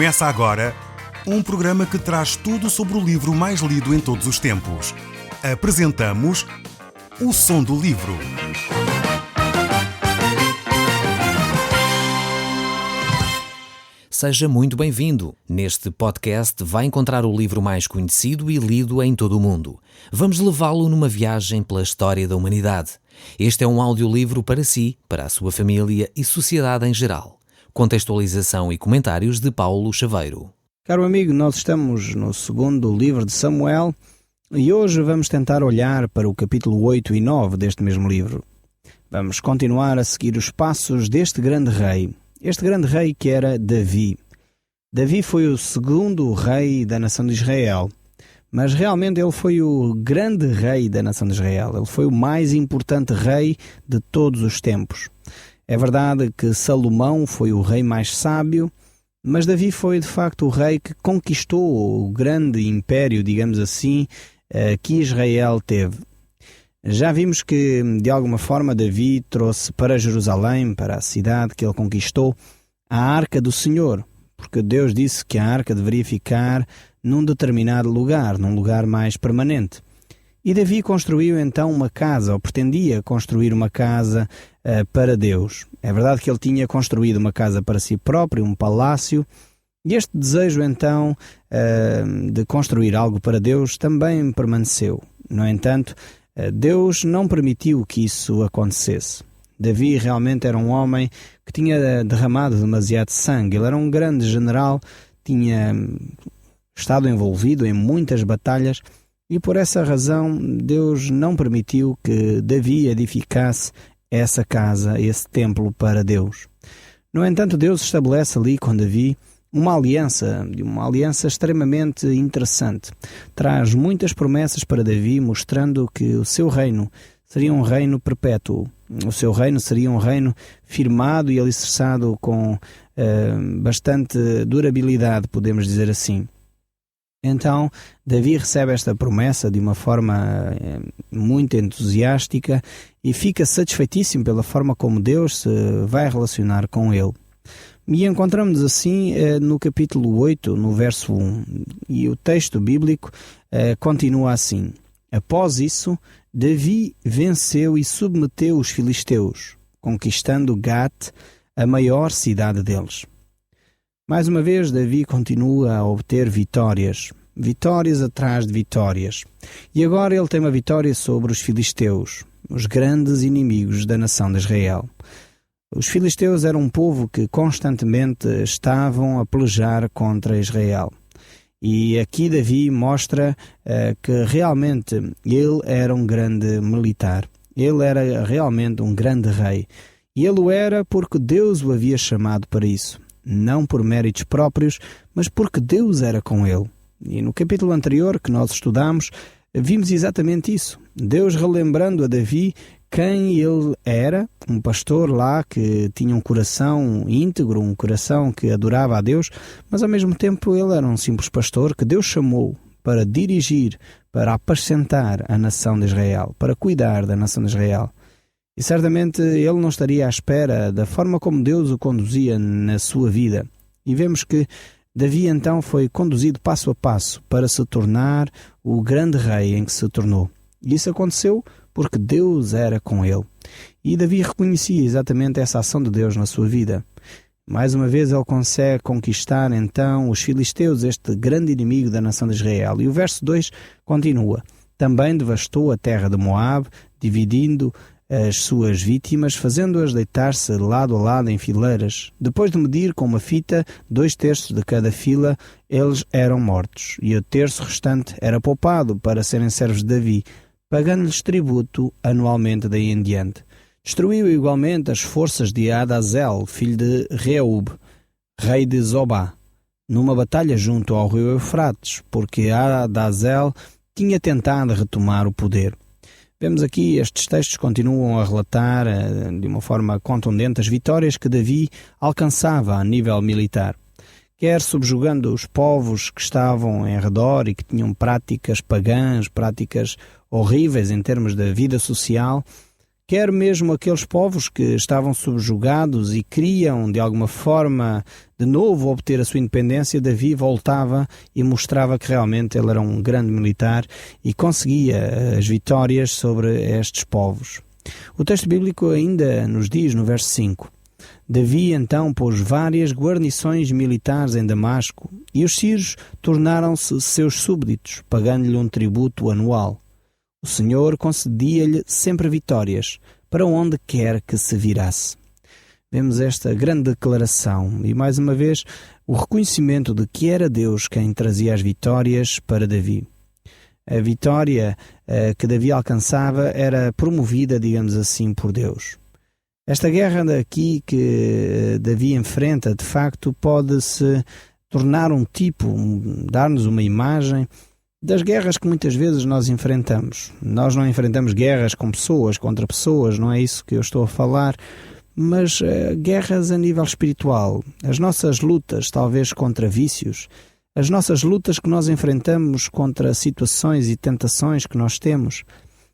Começa agora um programa que traz tudo sobre o livro mais lido em todos os tempos. Apresentamos O Som do Livro. Seja muito bem-vindo. Neste podcast vai encontrar o livro mais conhecido e lido em todo o mundo. Vamos levá-lo numa viagem pela história da humanidade. Este é um audiolivro para si, para a sua família e sociedade em geral. Contextualização e comentários de Paulo Chaveiro. Caro amigo, nós estamos no segundo livro de Samuel e hoje vamos tentar olhar para o capítulo 8 e 9 deste mesmo livro. Vamos continuar a seguir os passos deste grande rei. Este grande rei que era Davi. Davi foi o segundo rei da nação de Israel, mas realmente ele foi o grande rei da nação de Israel. Ele foi o mais importante rei de todos os tempos. É verdade que Salomão foi o rei mais sábio, mas Davi foi de facto o rei que conquistou o grande império, digamos assim, que Israel teve. Já vimos que, de alguma forma, Davi trouxe para Jerusalém, para a cidade que ele conquistou, a Arca do Senhor, porque Deus disse que a Arca deveria ficar num determinado lugar, num lugar mais permanente. E Davi construiu então uma casa, ou pretendia construir uma casa para Deus. É verdade que ele tinha construído uma casa para si próprio, um palácio, e este desejo então de construir algo para Deus também permaneceu. No entanto, Deus não permitiu que isso acontecesse. Davi realmente era um homem que tinha derramado demasiado sangue. Ele era um grande general, tinha estado envolvido em muitas batalhas e por essa razão Deus não permitiu que Davi edificasse essa casa, esse templo para Deus. No entanto, Deus estabelece ali com Davi uma aliança extremamente interessante. Traz muitas promessas para Davi, mostrando que o seu reino seria um reino perpétuo. O seu reino seria um reino firmado e alicerçado com bastante durabilidade, podemos dizer assim. Então, Davi recebe esta promessa de uma forma muito entusiástica e fica satisfeitíssimo pela forma como Deus se vai relacionar com ele. E encontramos assim no capítulo 8, no verso 1, e o texto bíblico continua assim. Após isso, Davi venceu e submeteu os filisteus, conquistando Gat, a maior cidade deles. Mais uma vez, Davi continua a obter vitórias atrás de vitórias. E agora ele tem uma vitória sobre os filisteus, os grandes inimigos da nação de Israel. Os filisteus eram um povo que constantemente estavam a pelejar contra Israel. E aqui Davi mostra que realmente ele era um grande militar. Ele era realmente um grande rei. E ele o era porque Deus o havia chamado para isso. Não por méritos próprios, mas porque Deus era com ele. E no capítulo anterior que nós estudamos, vimos exatamente isso. Deus relembrando a Davi quem ele era, um pastor lá que tinha um coração íntegro, um coração que adorava a Deus, mas ao mesmo tempo ele era um simples pastor que Deus chamou para dirigir, para apacentar a nação de Israel, para cuidar da nação de Israel. E certamente ele não estaria à espera da forma como Deus o conduzia na sua vida. E vemos que Davi então foi conduzido passo a passo para se tornar o grande rei em que se tornou. E isso aconteceu porque Deus era com ele. E Davi reconhecia exatamente essa ação de Deus na sua vida. Mais uma vez ele consegue conquistar então os filisteus, este grande inimigo da nação de Israel. E o verso 2 continua. Também devastou a terra de Moabe, dividindo as suas vítimas, fazendo-as deitar-se lado a lado em fileiras. Depois de medir com uma fita 2/3 de cada fila, eles eram mortos. E o terço restante era poupado para serem servos de Davi, pagando-lhes tributo anualmente daí em diante. Destruiu igualmente as forças de Adazel, filho de Reub, rei de Zobá, numa batalha junto ao rio Eufrates, porque Adazel tinha tentado retomar o poder. Vemos aqui, estes textos continuam a relatar de uma forma contundente as vitórias que Davi alcançava a nível militar. Quer subjugando os povos que estavam em redor e que tinham práticas pagãs, práticas horríveis em termos da vida social, quer mesmo aqueles povos que estavam subjugados e queriam, de alguma forma, de novo obter a sua independência, Davi voltava e mostrava que realmente ele era um grande militar e conseguia as vitórias sobre estes povos. O texto bíblico ainda nos diz, no verso 5, Davi então pôs várias guarnições militares em Damasco e os sírios tornaram-se seus súbditos, pagando-lhe um tributo anual. O Senhor concedia-lhe sempre vitórias, para onde quer que se virasse. Vemos esta grande declaração e, mais uma vez, o reconhecimento de que era Deus quem trazia as vitórias para Davi. A vitória que Davi alcançava era promovida, digamos assim, por Deus. Esta guerra daqui que Davi enfrenta, de facto, pode-se tornar um tipo, dar-nos uma imagem das guerras que muitas vezes nós enfrentamos. Nós não enfrentamos guerras com pessoas, contra pessoas, não é isso que eu estou a falar, mas guerras a nível espiritual. As nossas lutas, talvez contra vícios, as nossas lutas que nós enfrentamos contra situações e tentações que nós temos,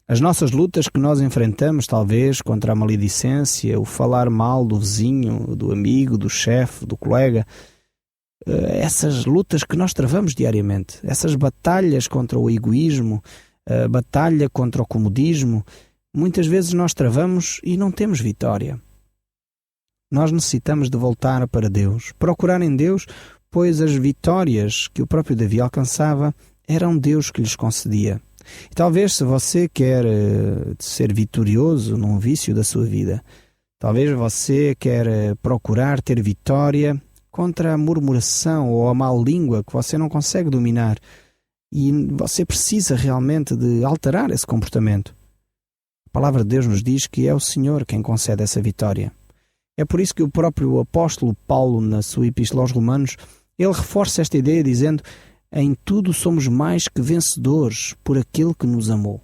as nossas lutas que nós enfrentamos, talvez, contra a maledicência, o falar mal do vizinho, do amigo, do chefe, do colega, essas lutas que nós travamos diariamente, essas batalhas contra o egoísmo, a batalha contra o comodismo, muitas vezes nós travamos e não temos vitória. Nós necessitamos de voltar para Deus, procurar em Deus, pois as vitórias que o próprio Davi alcançava eram Deus que lhes concedia. E talvez, se você quer ser vitorioso num vício da sua vida, talvez você quer procurar ter vitória contra a murmuração ou a má língua que você não consegue dominar, e você precisa realmente de alterar esse comportamento. A palavra de Deus nos diz que é o Senhor quem concede essa vitória. É por isso que o próprio apóstolo Paulo, na sua epístola aos Romanos, ele reforça esta ideia dizendo: em tudo somos mais que vencedores por aquele que nos amou.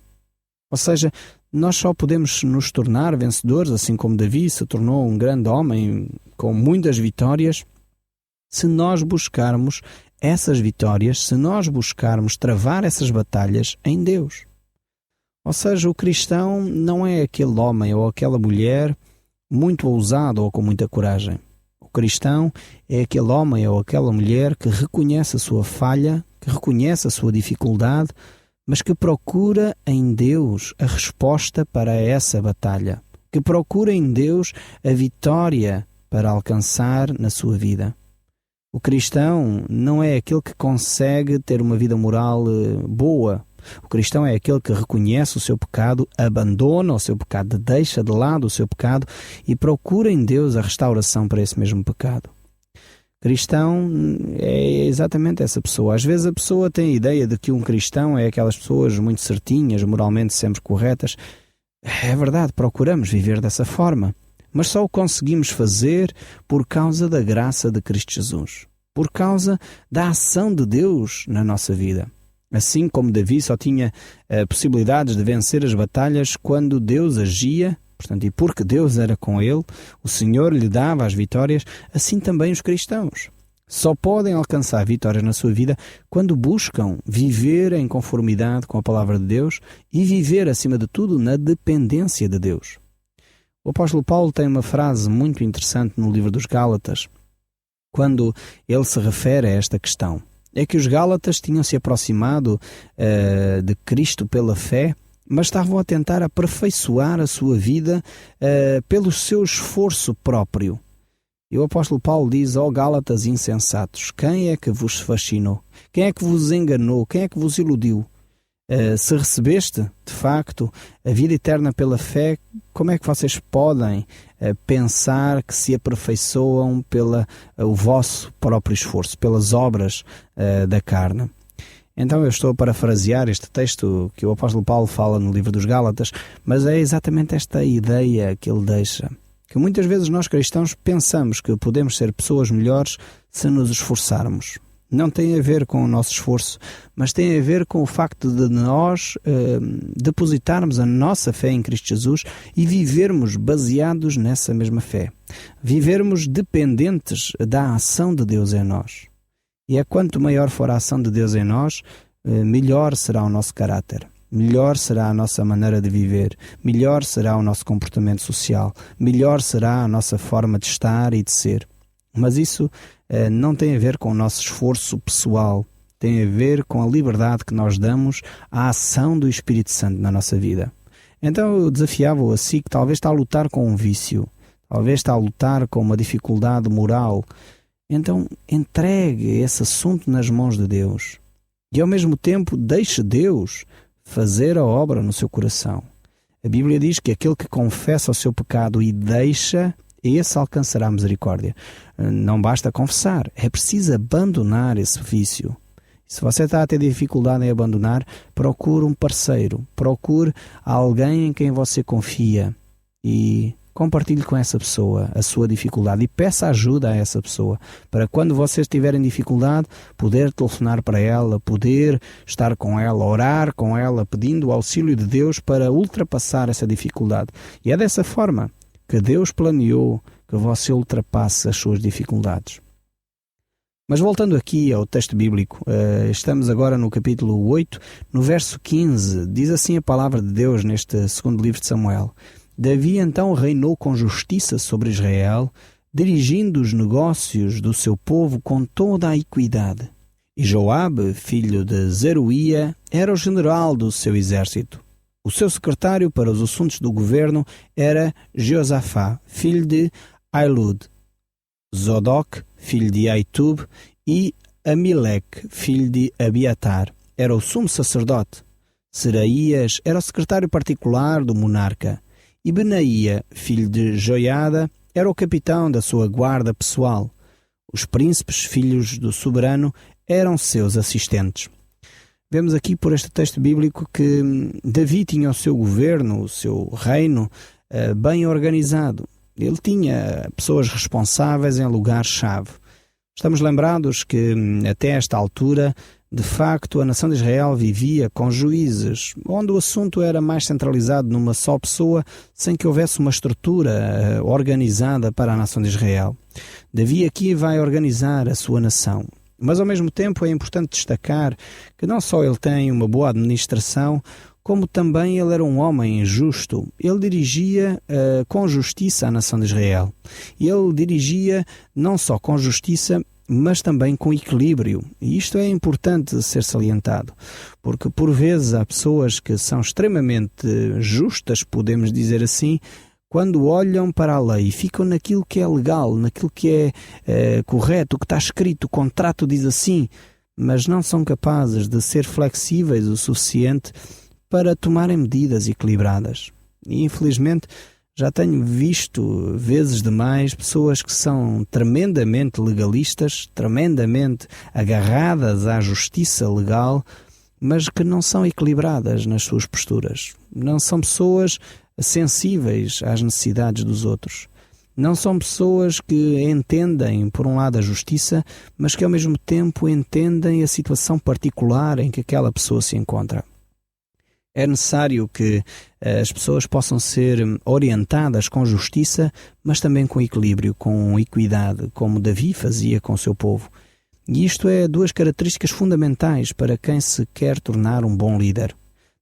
Ou seja, nós só podemos nos tornar vencedores, assim como Davi se tornou um grande homem com muitas vitórias, se nós buscarmos essas vitórias, se nós buscarmos travar essas batalhas em Deus. Ou seja, o cristão não é aquele homem ou aquela mulher muito ousado ou com muita coragem. O cristão é aquele homem ou aquela mulher que reconhece a sua falha, que reconhece a sua dificuldade, mas que procura em Deus a resposta para essa batalha, que procura em Deus a vitória para alcançar na sua vida. O cristão não é aquele que consegue ter uma vida moral boa. O cristão é aquele que reconhece o seu pecado, abandona o seu pecado, deixa de lado o seu pecado e procura em Deus a restauração para esse mesmo pecado. Cristão é exatamente essa pessoa. Às vezes a pessoa tem a ideia de que um cristão é aquelas pessoas muito certinhas, moralmente sempre corretas. É verdade, procuramos viver dessa forma. Mas só o conseguimos fazer por causa da graça de Cristo Jesus, por causa da ação de Deus na nossa vida. Assim como Davi só tinha possibilidades de vencer as batalhas quando Deus agia, portanto, e porque Deus era com ele, o Senhor lhe dava as vitórias, assim também os cristãos só podem alcançar vitórias na sua vida quando buscam viver em conformidade com a palavra de Deus e viver, acima de tudo, na dependência de Deus. O apóstolo Paulo tem uma frase muito interessante no livro dos Gálatas, quando ele se refere a esta questão. É que os Gálatas tinham se aproximado de Cristo pela fé, mas estavam a tentar aperfeiçoar a sua vida pelo seu esforço próprio. E o apóstolo Paulo diz: ó Gálatas insensatos, quem é que vos fascinou? Quem é que vos enganou? Quem é que vos iludiu? Se recebeste, de facto, a vida eterna pela fé, como é que vocês podem pensar que se aperfeiçoam pelo vosso próprio esforço, pelas obras da carne? Então eu estou a parafrasear este texto que o apóstolo Paulo fala no livro dos Gálatas, mas é exatamente esta ideia que ele deixa. Que muitas vezes nós cristãos pensamos que podemos ser pessoas melhores se nos esforçarmos. Não tem a ver com o nosso esforço, mas tem a ver com o facto de nós depositarmos a nossa fé em Cristo Jesus e vivermos baseados nessa mesma fé. Vivermos dependentes da ação de Deus em nós. E quanto maior for a ação de Deus em nós, melhor será o nosso caráter. melhor será a nossa maneira de viver, melhor será o nosso comportamento social, melhor será a nossa forma de estar e de ser. Mas isso não tem a ver com o nosso esforço pessoal, tem a ver com a liberdade que nós damos à ação do Espírito Santo na nossa vida. Então eu desafiava-o a si que talvez está a lutar com um vício, talvez está a lutar com uma dificuldade moral. Então entregue esse assunto nas mãos de Deus e ao mesmo tempo deixe Deus fazer a obra no seu coração. A Bíblia diz que aquele que confessa o seu pecado e deixa, esse alcançará misericórdia. Não basta confessar, é preciso abandonar esse vício. Se você está a ter dificuldade em abandonar, procure um parceiro, procure alguém em quem você confia e compartilhe com essa pessoa a sua dificuldade e peça ajuda a essa pessoa, para quando vocês tiverem dificuldade, poder telefonar para ela, poder estar com ela, orar com ela, pedindo o auxílio de Deus para ultrapassar essa dificuldade. E é dessa forma que Deus planeou que você ultrapasse as suas dificuldades. Mas voltando aqui ao texto bíblico, estamos agora no capítulo 8, no verso 15, diz assim a palavra de Deus neste segundo livro de Samuel. Davi então reinou com justiça sobre Israel, dirigindo os negócios do seu povo com toda a equidade. E Joabe, filho de Zeruia, era o general do seu exército. O seu secretário para os assuntos do governo era Jeosafá, filho de Ahilud, Zodoc, filho de Aitub, e Amileque, filho de Abiatar, era o sumo sacerdote. Seraías era o secretário particular do monarca. E Benaía, filho de Joiada, era o capitão da sua guarda pessoal. Os príncipes, filhos do soberano, eram seus assistentes. Vemos aqui por este texto bíblico que Davi tinha o seu governo, o seu reino, bem organizado. Ele tinha pessoas responsáveis em lugar-chave. Estamos lembrados que até esta altura, de facto, a nação de Israel vivia com juízes, onde o assunto era mais centralizado numa só pessoa, sem que houvesse uma estrutura organizada para a nação de Israel. Davi aqui vai organizar a sua nação. Mas, ao mesmo tempo, é importante destacar que não só ele tem uma boa administração, como também ele era um homem justo. Ele dirigia com justiça a nação de Israel. E ele dirigia não só com justiça, mas também com equilíbrio. E isto é importante ser salientado, porque por vezes há pessoas que são extremamente justas, podemos dizer assim, quando olham para a lei e ficam naquilo que é legal, naquilo que é correto, o que está escrito, o contrato diz assim, mas não são capazes de ser flexíveis o suficiente para tomarem medidas equilibradas. E infelizmente já tenho visto vezes demais pessoas que são tremendamente legalistas, tremendamente agarradas à justiça legal, mas que não são equilibradas nas suas posturas. Não são pessoas sensíveis às necessidades dos outros. Não são pessoas que entendem, por um lado, a justiça, mas que ao mesmo tempo entendem a situação particular em que aquela pessoa se encontra. É necessário que as pessoas possam ser orientadas com justiça, mas também com equilíbrio, com equidade, como Davi fazia com o seu povo. E isto é duas características fundamentais para quem se quer tornar um bom líder.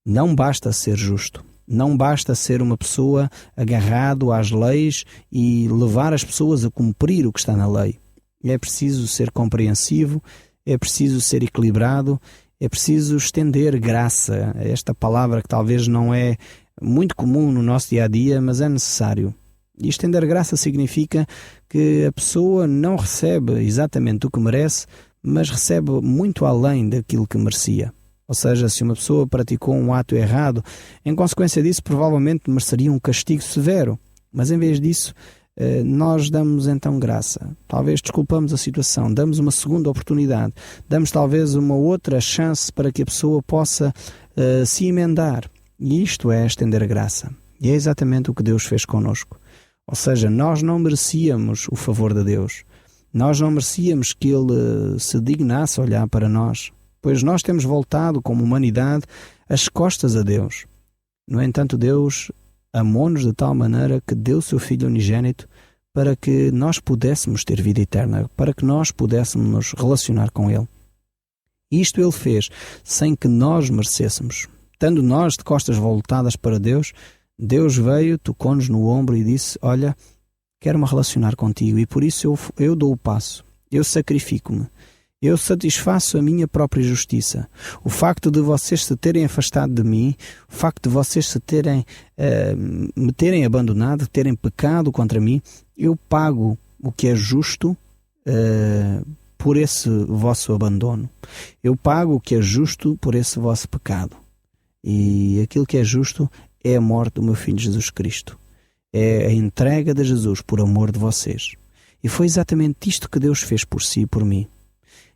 Não basta ser justo. Não basta ser uma pessoa agarrado às leis e levar as pessoas a cumprir o que está na lei. É preciso ser compreensivo, é preciso ser equilibrado, é preciso estender graça. Esta palavra que talvez não é muito comum no nosso dia-a-dia, mas é necessário. E estender graça significa que a pessoa não recebe exatamente o que merece, mas recebe muito além daquilo que merecia. Ou seja, se uma pessoa praticou um ato errado, em consequência disso provavelmente mereceria um castigo severo. Mas em vez disso, nós damos então graça. Talvez desculpamos a situação, damos uma segunda oportunidade, damos talvez uma outra chance para que a pessoa possa se emendar. E isto é estender graça. E é exatamente o que Deus fez connosco. Ou seja, nós não merecíamos o favor de Deus. Nós não merecíamos que Ele se dignasse a olhar para nós, pois nós temos voltado como humanidade as costas a Deus. No entanto, Deus amou-nos de tal maneira que deu o seu Filho unigênito para que nós pudéssemos ter vida eterna, para que nós pudéssemos nos relacionar com Ele. Isto Ele fez sem que nós merecêssemos. Estando nós de costas voltadas para Deus, Deus veio, tocou-nos no ombro e disse: olha, quero-me relacionar contigo e por isso eu dou o passo, eu sacrifico-me, eu satisfaço a minha própria justiça. O facto de vocês se terem afastado de mim, o facto de vocês me terem abandonado, terem pecado contra mim, eu pago o que é justo por esse vosso abandono. Eu pago o que é justo por esse vosso pecado. E aquilo que é justo é a morte do meu Filho Jesus Cristo. É a entrega de Jesus por amor de vocês. E foi exatamente isto que Deus fez por si e por mim.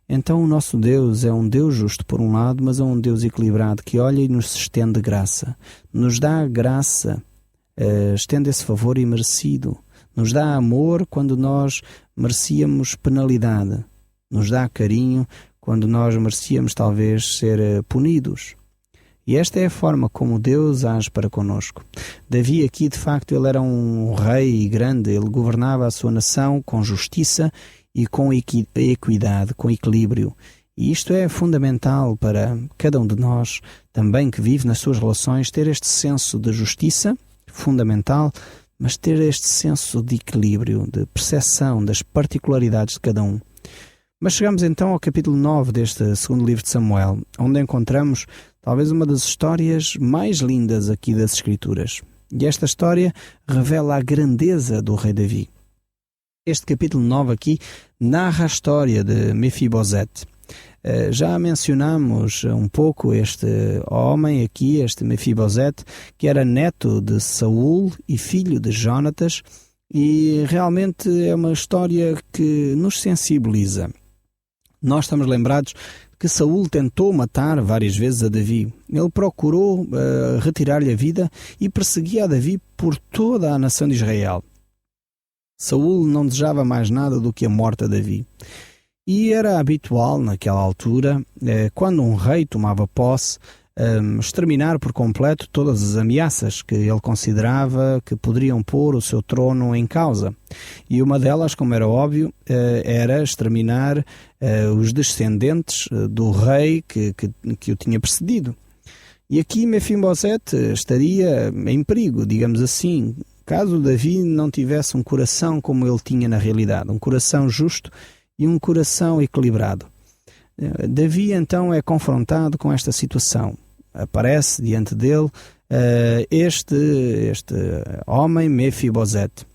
Então o nosso Deus é um Deus justo por um lado, mas é um Deus equilibrado que olha e nos estende graça. Nos dá graça, estende esse favor imerecido. Nos dá amor quando nós merecíamos penalidade. Nos dá carinho quando nós merecíamos talvez ser punidos. E esta é a forma como Deus age para conosco. Davi aqui, de facto, ele era um rei grande, ele governava a sua nação com justiça e com equidade, com equilíbrio. E isto é fundamental para cada um de nós, também que vive nas suas relações, ter este senso de justiça, fundamental, mas ter este senso de equilíbrio, de percepção das particularidades de cada um. Mas chegamos então ao capítulo 9 deste segundo livro de Samuel, onde encontramos talvez uma das histórias mais lindas aqui das Escrituras. E esta história revela a grandeza do rei Davi. Este capítulo 9 aqui narra a história de Mefibosete. Já mencionamos um pouco este homem aqui, este Mefibosete, que era neto de Saul e filho de Jonatas, e realmente é uma história que nos sensibiliza. Nós estamos lembrados que Saul tentou matar várias vezes a Davi. Ele procurou retirar-lhe a vida e perseguia a Davi por toda a nação de Israel. Saul não desejava mais nada do que a morte a Davi. E era habitual, naquela altura, quando um rei tomava posse, exterminar por completo todas as ameaças que ele considerava que poderiam pôr o seu trono em causa. E uma delas, como era óbvio, era exterminar os descendentes do rei que o tinha precedido. E aqui Mefibosete estaria em perigo, digamos assim, caso Davi não tivesse um coração como ele tinha na realidade, um coração justo e um coração equilibrado. Davi então é confrontado com esta situação. Aparece diante dele este homem Mefibosete.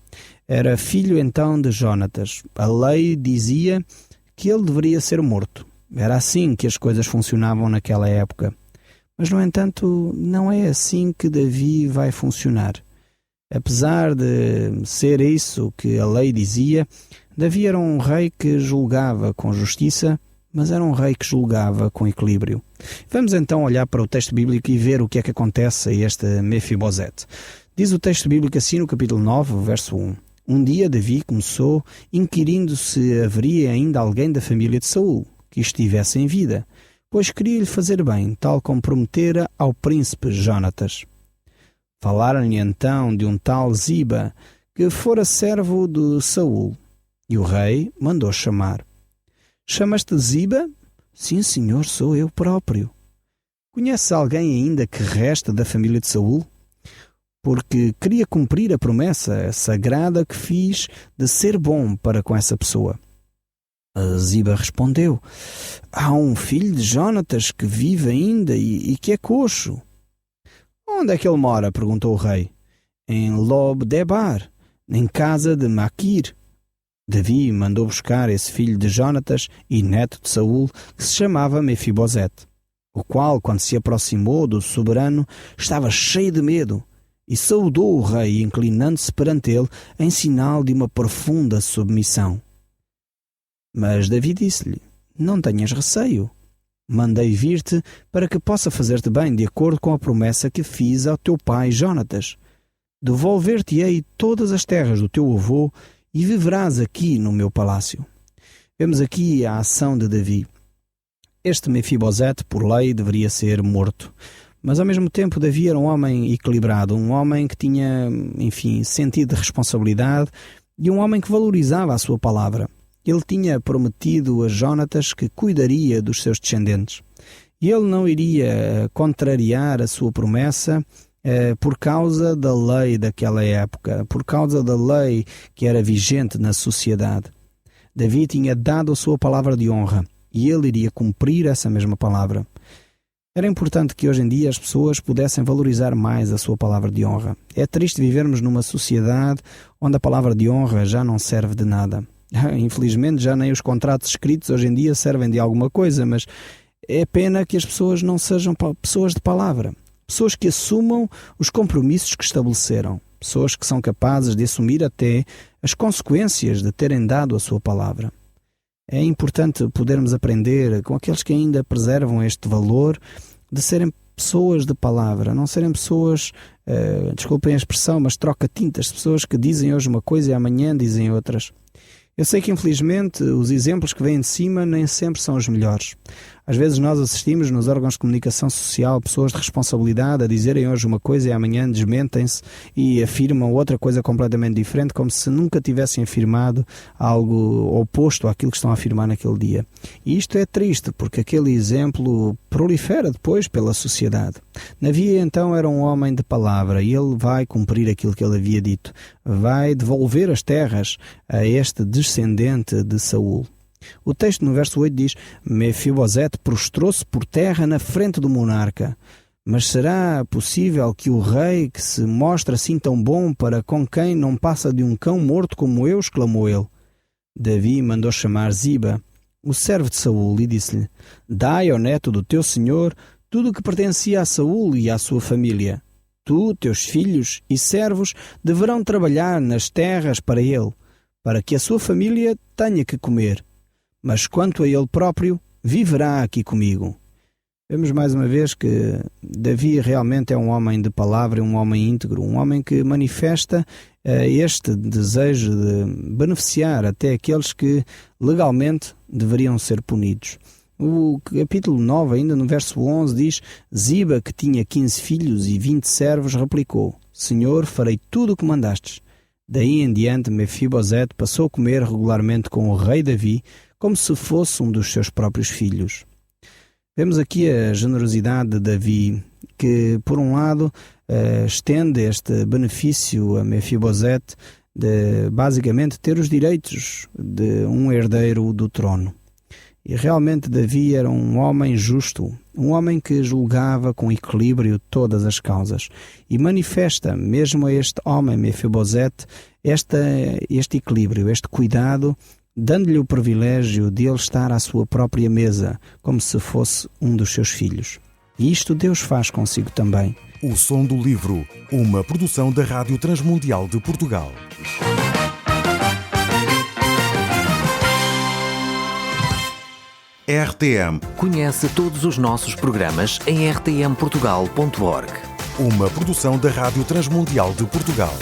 Era filho então de Jonatas. A lei dizia que ele deveria ser morto. Era assim que as coisas funcionavam naquela época. Mas, no entanto, não é assim que Davi vai funcionar. Apesar de ser isso que a lei dizia, Davi era um rei que julgava com justiça, mas era um rei que julgava com equilíbrio. Vamos então olhar para o texto bíblico e ver o que é que acontece a este Mefibosete. Diz o texto bíblico assim no capítulo 9, verso 1. Um dia Davi começou inquirindo se haveria ainda alguém da família de Saul que estivesse em vida, pois queria-lhe fazer bem, tal como prometera ao príncipe Jonatas. Falaram-lhe então de um tal Ziba, que fora servo de Saul, e o rei mandou chamar. Chamas-te Ziba? Sim, senhor, sou eu próprio. Conheces alguém ainda que resta da família de Saul? Porque queria cumprir a promessa sagrada que fiz de ser bom para com essa pessoa. A Ziba respondeu: há um filho de Jonatas que vive ainda e que é coxo. Onde é que ele mora? Perguntou o rei. Em Lob-debar, em casa de Maquir. Davi mandou buscar esse filho de Jonatas e neto de Saul, que se chamava Mefibosete, o qual, quando se aproximou do soberano, estava cheio de medo e saudou o rei, inclinando-se perante ele em sinal de uma profunda submissão. Mas Davi disse-lhe: não tenhas receio. Mandei vir-te para que possa fazer-te bem, de acordo com a promessa que fiz ao teu pai Jonatas. Devolver-te-ei todas as terras do teu avô e viverás aqui no meu palácio. Vemos aqui a ação de Davi. Este Mefibosete, por lei, deveria ser morto. Mas, ao mesmo tempo, Davi era um homem equilibrado, um homem que tinha, sentido de responsabilidade e um homem que valorizava a sua palavra. Ele tinha prometido a Jonatas que cuidaria dos seus descendentes. E ele não iria contrariar a sua promessa por causa da lei daquela época, por causa da lei que era vigente na sociedade. Davi tinha dado a sua palavra de honra e ele iria cumprir essa mesma palavra. Era importante que hoje em dia as pessoas pudessem valorizar mais a sua palavra de honra. É triste vivermos numa sociedade onde a palavra de honra já não serve de nada. Infelizmente já nem os contratos escritos hoje em dia servem de alguma coisa, mas é pena que as pessoas não sejam pessoas de palavra. Pessoas que assumam os compromissos que estabeleceram. Pessoas que são capazes de assumir até as consequências de terem dado a sua palavra. É importante podermos aprender com aqueles que ainda preservam este valor de serem pessoas de palavra, não serem pessoas, desculpem a expressão, mas troca-tintas, pessoas que dizem hoje uma coisa e amanhã dizem outras. Eu sei que, infelizmente, os exemplos que vêm de cima nem sempre são os melhores. Às vezes nós assistimos nos órgãos de comunicação social pessoas de responsabilidade a dizerem hoje uma coisa e amanhã desmentem-se e afirmam outra coisa completamente diferente, como se nunca tivessem afirmado algo oposto àquilo que estão a afirmar naquele dia. E isto é triste, porque aquele exemplo prolifera depois pela sociedade. Davi então era um homem de palavra e ele vai cumprir aquilo que ele havia dito. Vai devolver as terras a este descendente de Saul. O texto no verso 8 diz: Mefibosete prostrou-se por terra na frente do monarca. Mas será possível que o rei, que se mostra assim tão bom para com quem não passa de um cão morto como eu, exclamou ele. Davi mandou chamar Ziba, o servo de Saul, e disse-lhe: Dai ao neto do teu senhor tudo o que pertencia a Saul e à sua família. Tu, teus filhos e servos deverão trabalhar nas terras para ele, para que a sua família tenha que comer. Mas quanto a ele próprio, viverá aqui comigo. Vemos mais uma vez que Davi realmente é um homem de palavra, um homem íntegro, um homem que manifesta este desejo de beneficiar até aqueles que legalmente deveriam ser punidos. O capítulo 9, ainda no verso 11, diz: Ziba, que tinha 15 filhos e 20 servos, replicou: Senhor, farei tudo o que mandastes. Daí em diante, Mefibosete passou a comer regularmente com o rei Davi, como se fosse um dos seus próprios filhos. Vemos aqui a generosidade de Davi, que, por um lado, estende este benefício a Mefibosete de, basicamente, ter os direitos de um herdeiro do trono. E realmente Davi era um homem justo, um homem que julgava com equilíbrio todas as causas. E manifesta, mesmo a este homem, Mefibosete, este equilíbrio, este cuidado, dando-lhe o privilégio de ele estar à sua própria mesa, como se fosse um dos seus filhos. E isto Deus faz consigo também. O Som do Livro, uma produção da Rádio Transmundial de Portugal. RTM. Conhece todos os nossos programas em rtmportugal.org. Uma produção da Rádio Transmundial de Portugal.